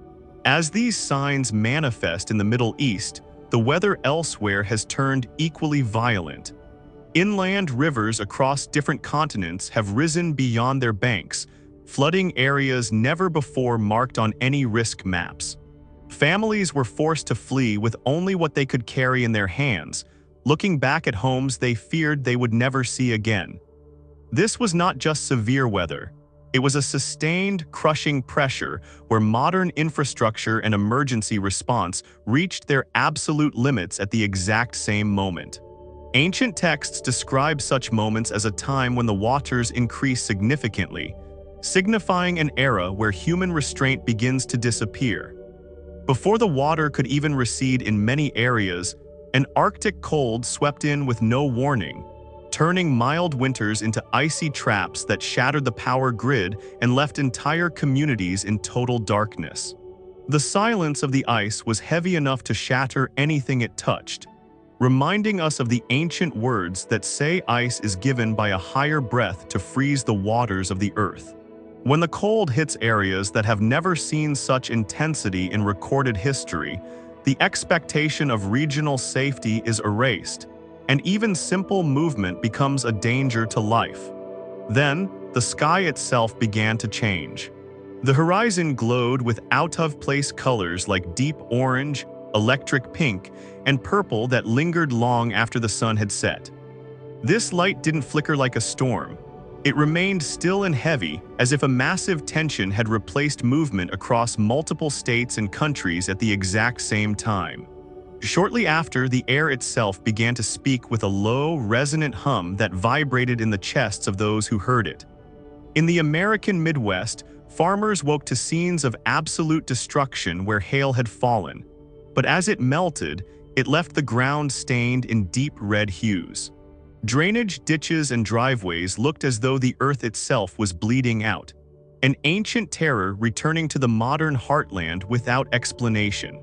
As these signs manifest in the Middle East, the weather elsewhere has turned equally violent. Inland rivers across different continents have risen beyond their banks, flooding areas never before marked on any risk maps. Families were forced to flee with only what they could carry in their hands, looking back at homes they feared they would never see again. This was not just severe weather. It was a sustained, crushing pressure where modern infrastructure and emergency response reached their absolute limits at the exact same moment. Ancient texts describe such moments as a time when the waters increase significantly, signifying an era where human restraint begins to disappear. Before the water could even recede in many areas, an Arctic cold swept in with no warning, turning mild winters into icy traps that shattered the power grid and left entire communities in total darkness. The silence of the ice was heavy enough to shatter anything it touched, reminding us of the ancient words that say ice is given by a higher breath to freeze the waters of the earth. When the cold hits areas that have never seen such intensity in recorded history, the expectation of regional safety is erased, and even simple movement becomes a danger to life. Then, the sky itself began to change. The horizon glowed with out-of-place colors like deep orange, electric pink, and purple that lingered long after the sun had set. This light didn't flicker like a storm. It remained still and heavy, as if a massive tension had replaced movement across multiple states and countries at the exact same time. Shortly after, the air itself began to speak with a low, resonant hum that vibrated in the chests of those who heard it. In the American Midwest, farmers woke to scenes of absolute destruction where hail had fallen, but as it melted, it left the ground stained in deep red hues. Drainage ditches and driveways looked as though the earth itself was bleeding out, an ancient terror returning to the modern heartland without explanation.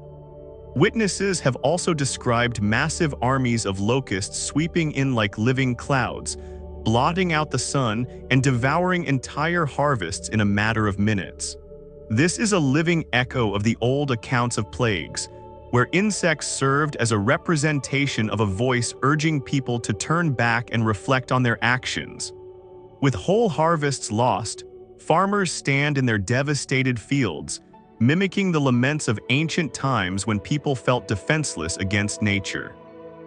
Witnesses have also described massive armies of locusts sweeping in like living clouds, blotting out the sun and devouring entire harvests in a matter of minutes. This is a living echo of the old accounts of plagues, where insects served as a representation of a voice urging people to turn back and reflect on their actions. With whole harvests lost, farmers stand in their devastated fields, mimicking the laments of ancient times when people felt defenseless against nature.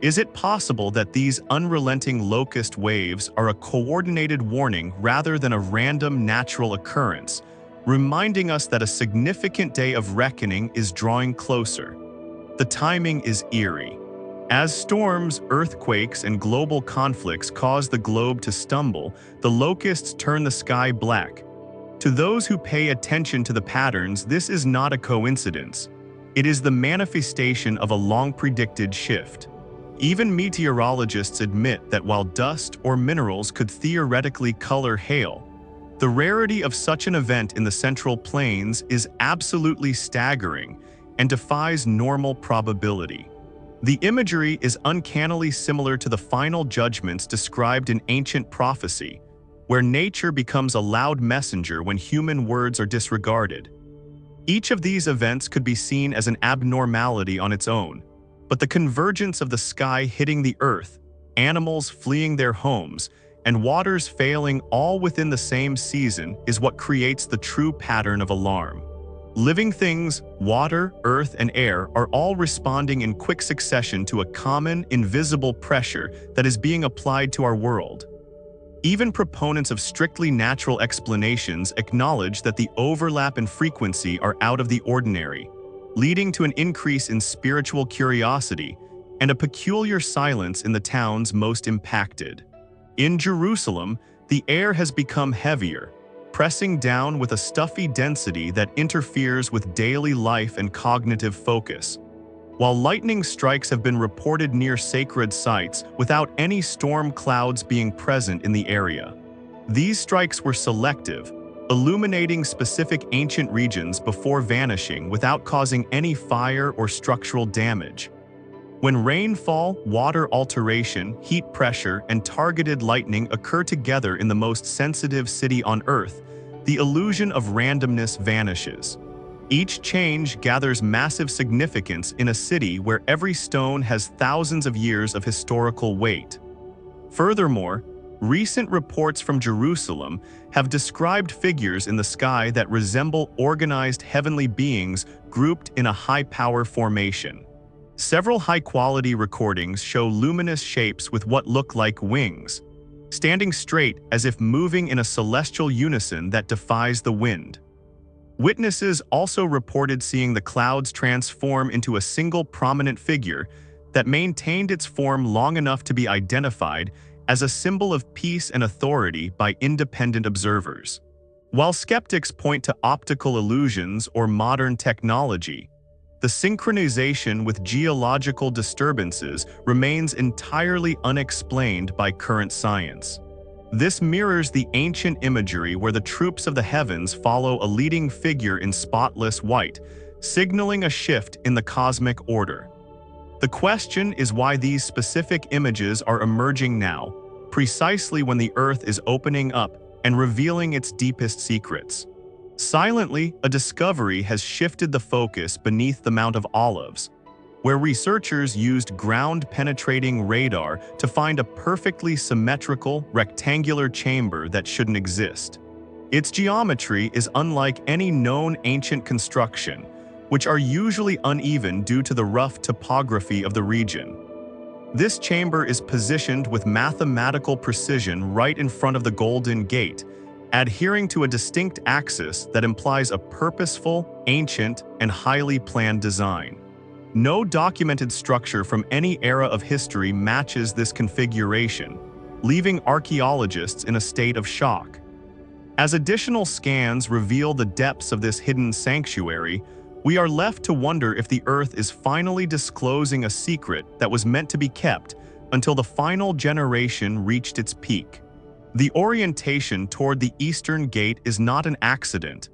Is it possible that these unrelenting locust waves are a coordinated warning rather than a random natural occurrence, reminding us that a significant day of reckoning is drawing closer? The timing is eerie. As storms, earthquakes, and global conflicts cause the globe to stumble, the locusts turn the sky black. To those who pay attention to the patterns, this is not a coincidence. It is the manifestation of a long-predicted shift. Even meteorologists admit that while dust or minerals could theoretically color hail, the rarity of such an event in the Central Plains is absolutely staggering and defies normal probability. The imagery is uncannily similar to the final judgments described in ancient prophecy, where nature becomes a loud messenger when human words are disregarded. Each of these events could be seen as an abnormality on its own, but the convergence of the sky hitting the earth, animals fleeing their homes, and waters failing all within the same season is what creates the true pattern of alarm. Living things, water, earth, and air are all responding in quick succession to a common, invisible pressure that is being applied to our world. Even proponents of strictly natural explanations acknowledge that the overlap and frequency are out of the ordinary, leading to an increase in spiritual curiosity and a peculiar silence in the towns most impacted. In Jerusalem, the air has become heavier, pressing down with a stuffy density that interferes with daily life and cognitive focus. While lightning strikes have been reported near sacred sites without any storm clouds being present in the area. These strikes were selective, illuminating specific ancient regions before vanishing without causing any fire or structural damage. When rainfall, water alteration, heat pressure, and targeted lightning occur together in the most sensitive city on Earth, the illusion of randomness vanishes. Each change gathers massive significance in a city where every stone has thousands of years of historical weight. Furthermore, recent reports from Jerusalem have described figures in the sky that resemble organized heavenly beings grouped in a high-power formation. Several high-quality recordings show luminous shapes with what look like wings, standing straight as if moving in a celestial unison that defies the wind. Witnesses also reported seeing the clouds transform into a single prominent figure that maintained its form long enough to be identified as a symbol of peace and authority by independent observers. While skeptics point to optical illusions or modern technology, the synchronization with geological disturbances remains entirely unexplained by current science. This mirrors the ancient imagery where the troops of the heavens follow a leading figure in spotless white, signaling a shift in the cosmic order. The question is why these specific images are emerging now, precisely when the Earth is opening up and revealing its deepest secrets. Silently, a discovery has shifted the focus beneath the Mount of Olives, where researchers used ground-penetrating radar to find a perfectly symmetrical, rectangular chamber that shouldn't exist. Its geometry is unlike any known ancient construction, which are usually uneven due to the rough topography of the region. This chamber is positioned with mathematical precision right in front of the Golden Gate, adhering to a distinct axis that implies a purposeful, ancient, and highly planned design. No documented structure from any era of history matches this configuration, leaving archaeologists in a state of shock. As additional scans reveal the depths of this hidden sanctuary, we are left to wonder if the Earth is finally disclosing a secret that was meant to be kept until the final generation reached its peak. The orientation toward the Eastern Gate is not an accident.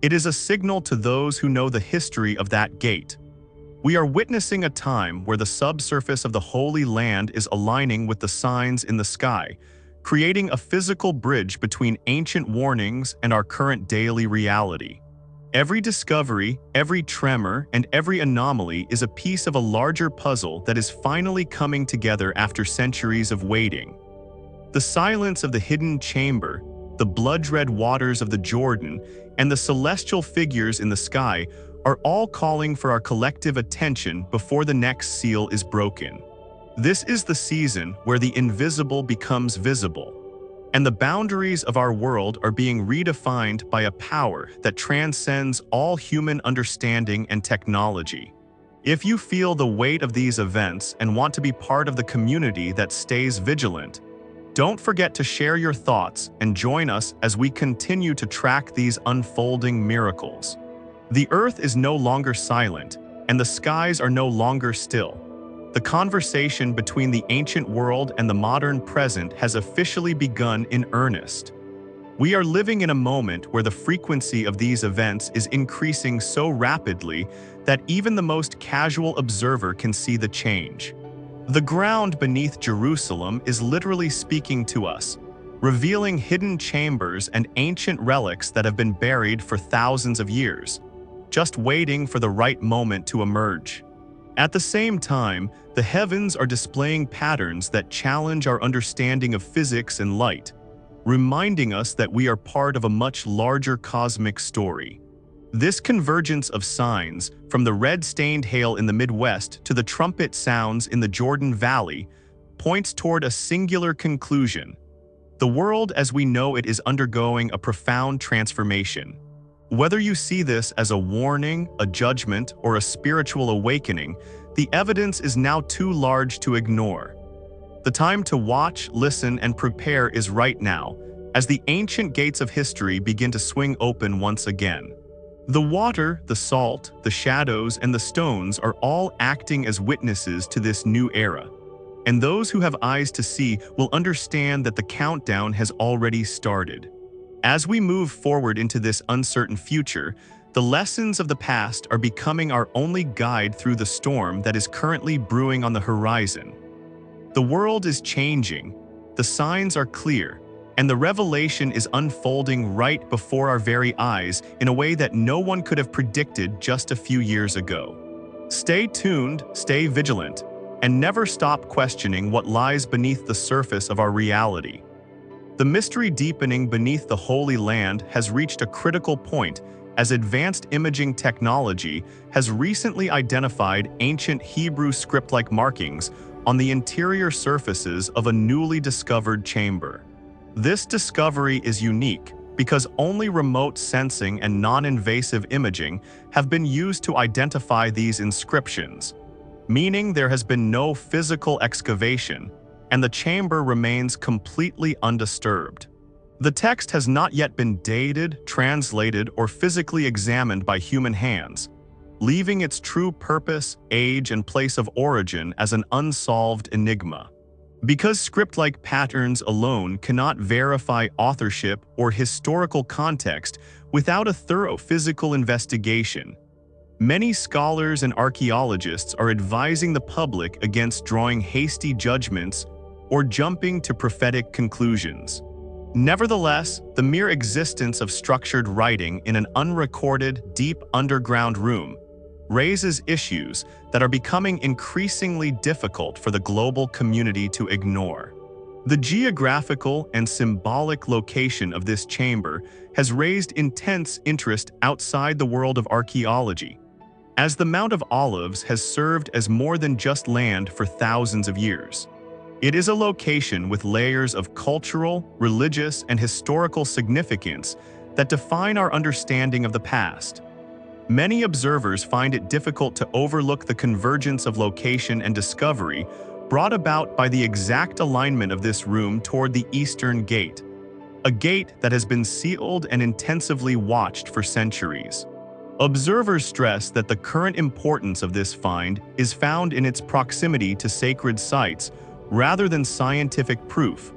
It is a signal to those who know the history of that gate. We are witnessing a time where the subsurface of the Holy Land is aligning with the signs in the sky, creating a physical bridge between ancient warnings and our current daily reality. Every discovery, every tremor, and every anomaly is a piece of a larger puzzle that is finally coming together after centuries of waiting. The silence of the hidden chamber, the blood-red waters of the Jordan, and the celestial figures in the sky are all calling for our collective attention before the next seal is broken. This is the season where the invisible becomes visible, and the boundaries of our world are being redefined by a power that transcends all human understanding and technology. If you feel the weight of these events and want to be part of the community that stays vigilant, don't forget to share your thoughts and join us as we continue to track these unfolding miracles. The Earth is no longer silent, and the skies are no longer still. The conversation between the ancient world and the modern present has officially begun in earnest. We are living in a moment where the frequency of these events is increasing so rapidly that even the most casual observer can see the change. The ground beneath Jerusalem is literally speaking to us, revealing hidden chambers and ancient relics that have been buried for thousands of years, just waiting for the right moment to emerge. At the same time, the heavens are displaying patterns that challenge our understanding of physics and light, reminding us that we are part of a much larger cosmic story. This convergence of signs, from the red-stained hail in the Midwest to the trumpet sounds in the Jordan Valley, points toward a singular conclusion. The world as we know it is undergoing a profound transformation. Whether you see this as a warning, a judgment, or a spiritual awakening, the evidence is now too large to ignore. The time to watch, listen, and prepare is right now, as the ancient gates of history begin to swing open once again. The water, the salt, the shadows, and the stones are all acting as witnesses to this new era. And those who have eyes to see will understand that the countdown has already started. As we move forward into this uncertain future, the lessons of the past are becoming our only guide through the storm that is currently brewing on the horizon. The world is changing, the signs are clear, and the revelation is unfolding right before our very eyes in a way that no one could have predicted just a few years ago. Stay tuned, stay vigilant, and never stop questioning what lies beneath the surface of our reality. The mystery deepening beneath the Holy Land has reached a critical point as advanced imaging technology has recently identified ancient Hebrew script-like markings on the interior surfaces of a newly discovered chamber. This discovery is unique because only remote sensing and non-invasive imaging have been used to identify these inscriptions, meaning there has been no physical excavation, and the chamber remains completely undisturbed. The text has not yet been dated, translated, or physically examined by human hands, leaving its true purpose, age, and place of origin as an unsolved enigma. Because script-like patterns alone cannot verify authorship or historical context without a thorough physical investigation, many scholars and archaeologists are advising the public against drawing hasty judgments or jumping to prophetic conclusions. Nevertheless, the mere existence of structured writing in an unrecorded, deep underground room raises issues that are becoming increasingly difficult for the global community to ignore. The geographical and symbolic location of this chamber has raised intense interest outside the world of archaeology, as the Mount of Olives has served as more than just land for thousands of years. It is a location with layers of cultural, religious, and historical significance that define our understanding of the past. Many observers find it difficult to overlook the convergence of location and discovery brought about by the exact alignment of this room toward the Eastern Gate, a gate that has been sealed and intensively watched for centuries. Observers stress that the current importance of this find is found in its proximity to sacred sites rather than scientific proof,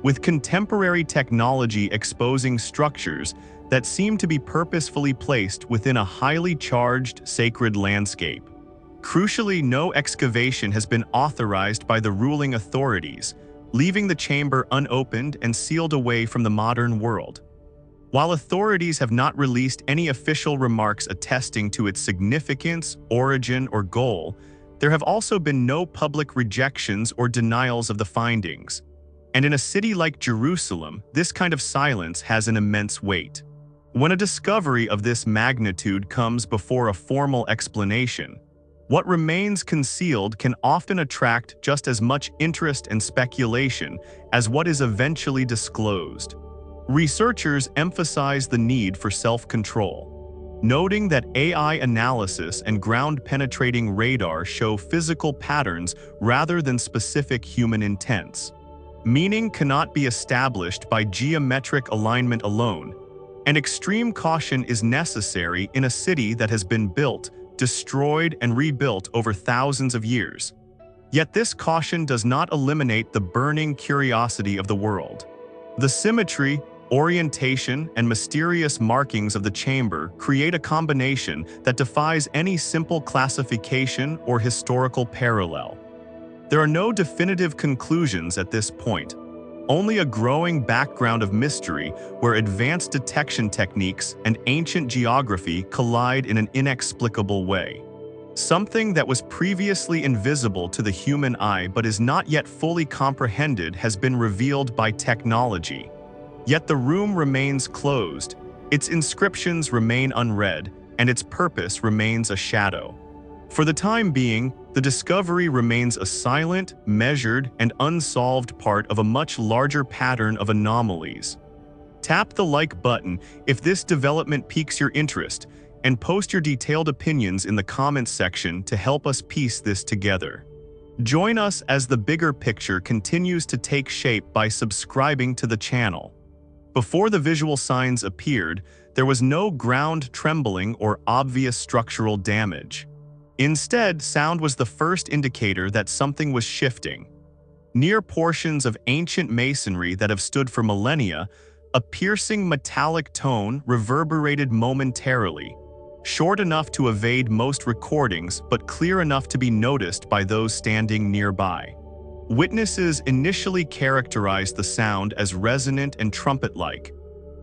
with contemporary technology exposing structures that seem to be purposefully placed within a highly charged sacred landscape. Crucially, no excavation has been authorized by the ruling authorities, leaving the chamber unopened and sealed away from the modern world. While authorities have not released any official remarks attesting to its significance, origin, or goal, there have also been no public rejections or denials of the findings. And in a city like Jerusalem, this kind of silence has an immense weight. When a discovery of this magnitude comes before a formal explanation, what remains concealed can often attract just as much interest and speculation as what is eventually disclosed. Researchers emphasize the need for self-control, noting that AI analysis and ground-penetrating radar show physical patterns rather than specific human intents. Meaning cannot be established by geometric alignment alone, and extreme caution is necessary in a city that has been built, destroyed, and rebuilt over thousands of years. Yet this caution does not eliminate the burning curiosity of the world. The symmetry, orientation, and mysterious markings of the chamber create a combination that defies any simple classification or historical parallel. There are no definitive conclusions at this point, only a growing background of mystery where advanced detection techniques and ancient geography collide in an inexplicable way. Something that was previously invisible to the human eye but is not yet fully comprehended has been revealed by technology. Yet the room remains closed, its inscriptions remain unread, and its purpose remains a shadow. For the time being, the discovery remains a silent, measured, and unsolved part of a much larger pattern of anomalies. Tap the like button if this development piques your interest, and post your detailed opinions in the comments section to help us piece this together. Join us as the bigger picture continues to take shape by subscribing to the channel. Before the visual signs appeared, there was no ground trembling or obvious structural damage. Instead, sound was the first indicator that something was shifting. Near portions of ancient masonry that have stood for millennia, a piercing metallic tone reverberated momentarily, short enough to evade most recordings but clear enough to be noticed by those standing nearby. Witnesses initially characterized the sound as resonant and trumpet-like,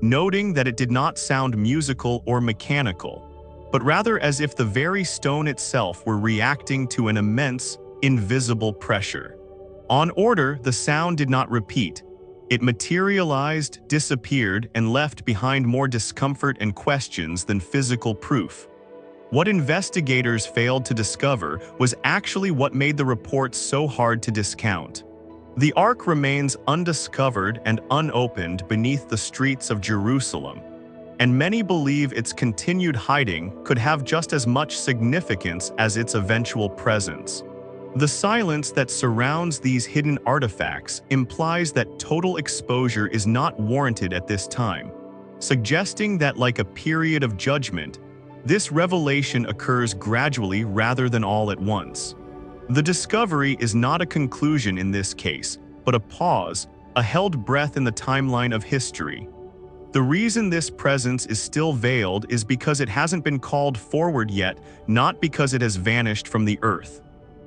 noting that it did not sound musical or mechanical, but rather as if the very stone itself were reacting to an immense, invisible pressure. On order, the sound did not repeat. It materialized, disappeared, and left behind more discomfort and questions than physical proof. What investigators failed to discover was actually what made the reports so hard to discount. The Ark remains undiscovered and unopened beneath the streets of Jerusalem, and many believe its continued hiding could have just as much significance as its eventual presence. The silence that surrounds these hidden artifacts implies that total exposure is not warranted at this time, suggesting that, like a period of judgment, this revelation occurs gradually rather than all at once. The discovery is not a conclusion in this case, but a pause, a held breath in the timeline of history. The reason this presence is still veiled is because it hasn't been called forward yet, not because it has vanished from the earth.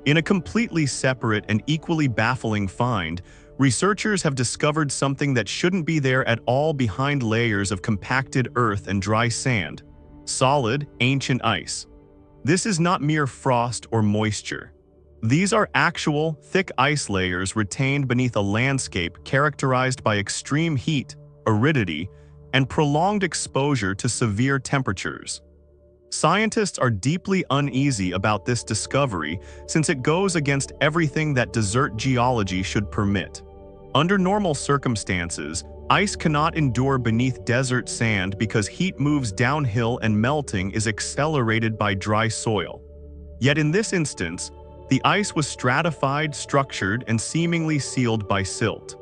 In a completely separate and equally baffling find, researchers have discovered something that shouldn't be there at all behind layers of compacted earth and dry sand: solid, ancient ice. This is not mere frost or moisture. These are actual, thick ice layers retained beneath a landscape characterized by extreme heat, aridity, and prolonged exposure to severe temperatures. Scientists are deeply uneasy about this discovery since it goes against everything that desert geology should permit. Under normal circumstances, ice cannot endure beneath desert sand because heat moves downhill and melting is accelerated by dry soil. Yet in this instance, the ice was stratified, structured, and seemingly sealed by silt.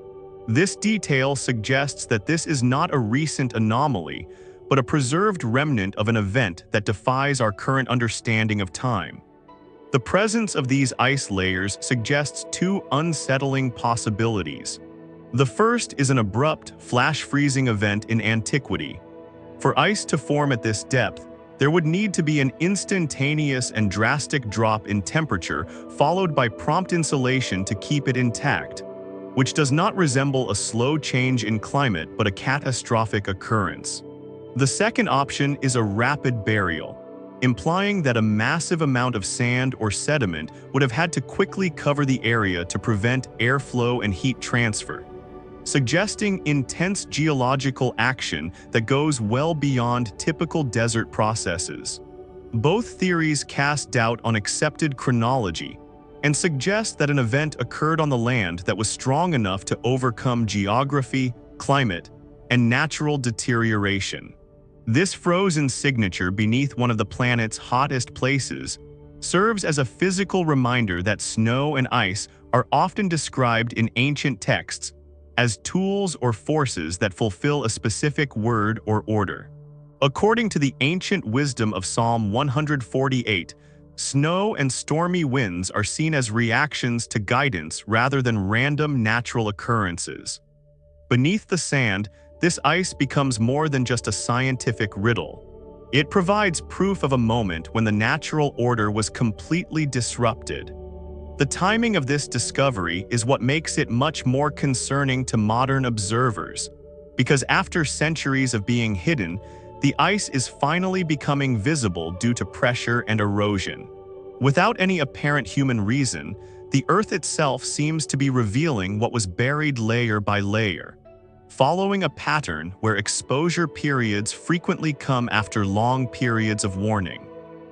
This detail suggests that this is not a recent anomaly, but a preserved remnant of an event that defies our current understanding of time. The presence of these ice layers suggests two unsettling possibilities. The first is an abrupt, flash-freezing event in antiquity. For ice to form at this depth, there would need to be an instantaneous and drastic drop in temperature followed by prompt insulation to keep it intact, which does not resemble a slow change in climate but a catastrophic occurrence. The second option is a rapid burial, implying that a massive amount of sand or sediment would have had to quickly cover the area to prevent airflow and heat transfer, suggesting intense geological action that goes well beyond typical desert processes. Both theories cast doubt on accepted chronology and suggest that an event occurred on the land that was strong enough to overcome geography, climate, and natural deterioration. This frozen signature beneath one of the planet's hottest places serves as a physical reminder that snow and ice are often described in ancient texts as tools or forces that fulfill a specific word or order. According to the ancient wisdom of Psalm 148, snow and stormy winds are seen as reactions to guidance rather than random natural occurrences. Beneath the sand, this ice becomes more than just a scientific riddle. It provides proof of a moment when the natural order was completely disrupted. The timing of this discovery is what makes it much more concerning to modern observers, because after centuries of being hidden, the ice is finally becoming visible due to pressure and erosion. Without any apparent human reason, the Earth itself seems to be revealing what was buried layer by layer, following a pattern where exposure periods frequently come after long periods of warning.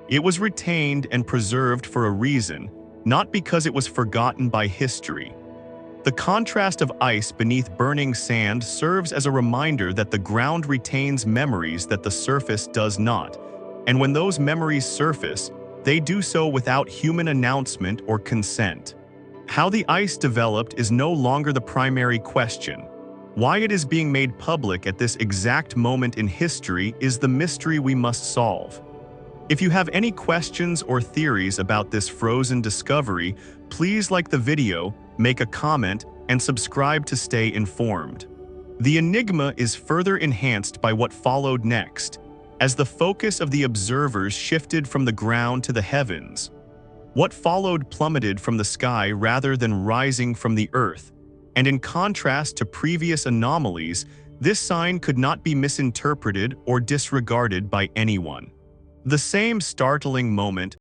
It was retained and preserved for a reason, not because it was forgotten by history. The contrast of ice beneath burning sand serves as a reminder that the ground retains memories that the surface does not, and when those memories surface, they do so without human announcement or consent. How the ice developed is no longer the primary question. Why it is being made public at this exact moment in history is the mystery we must solve. If you have any questions or theories about this frozen discovery, please like the video, make a comment, and subscribe to stay informed. The enigma is further enhanced by what followed next, as the focus of the observers shifted from the ground to the heavens. What followed plummeted from the sky rather than rising from the earth, and in contrast to previous anomalies, this sign could not be misinterpreted or disregarded by anyone. The same startling moment